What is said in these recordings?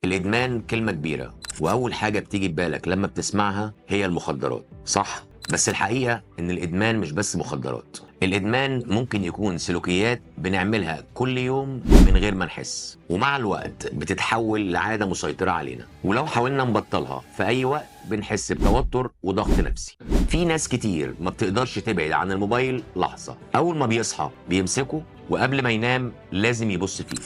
الإدمان كلمة كبيرة، وأول حاجة بتيجي في بالك لما بتسمعها هي المخدرات، صح؟ بس الحقيقة إن الإدمان مش بس مخدرات، الإدمان ممكن يكون سلوكيات بنعملها كل يوم من غير ما نحس، ومع الوقت بتتحول لعادة مسيطرة علينا، ولو حاولنا نبطلها في أي وقت بنحس بتوتر وضغط نفسي. في ناس كتير ما بتقدرش تبعد عن الموبايل لحظة، أول ما بيصحى بيمسكه وقبل ما ينام لازم يبص فيه،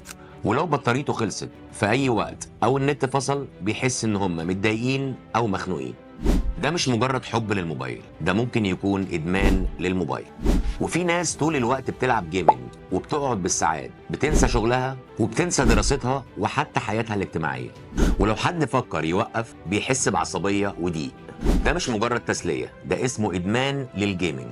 ولو بطاريته خلصت في أي وقت أو النت فصل بيحس إن هم متضايقين أو مخنوقين. ده مش مجرد حب للموبايل، ده ممكن يكون إدمان للموبايل. وفي ناس طول الوقت بتلعب جيمنج وبتقعد بالساعات، بتنسى شغلها وبتنسى دراستها وحتى حياتها الاجتماعية. ولو حد فكر يوقف بيحس بعصبية وضيق. ده مش مجرد تسلية، ده اسمه إدمان للجيمنج.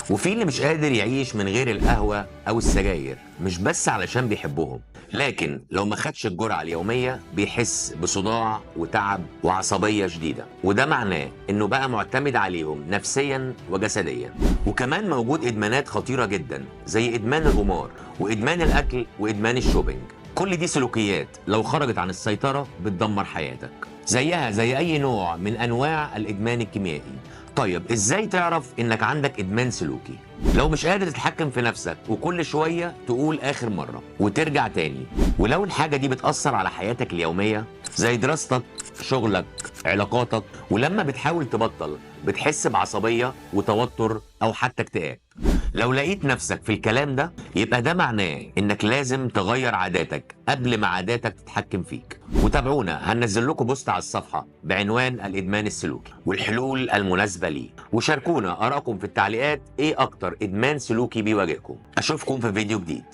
وفي اللي مش قادر يعيش من غير القهوة أو السجاير، مش بس علشان بيحبهم، لكن لو ما خدش الجرعة اليومية بيحس بصداع وتعب وعصبية شديدة، وده معناه إنه بقى معتمد عليهم نفسيا وجسديا. وكمان موجود إدمانات خطيرة جدا زي إدمان القمار وإدمان الأكل وإدمان الشوبينج. كل دي سلوكيات لو خرجت عن السيطرة بتدمر حياتك، زيها زي أي نوع من أنواع الإدمان الكيميائي. طيب ازاي تعرف انك عندك ادمان سلوكي؟ لو مش قادر تتحكم في نفسك وكل شوية تقول اخر مرة وترجع تاني، ولو الحاجة دي بتأثر على حياتك اليومية زي دراستك، شغلك، علاقاتك، ولما بتحاول تبطل بتحس بعصبية وتوتر او حتى اكتئاب. لو لقيت نفسك في الكلام ده يبقى ده معناه انك لازم تغير عاداتك قبل ما عاداتك تتحكم فيك. وتابعونا، هننزل لكم بوست على الصفحة بعنوان الإدمان السلوكي والحلول المناسبة ليه، وشاركونا آرائكم في التعليقات ايه أكتر إدمان سلوكي بيواجهكم. أشوفكم في فيديو جديد.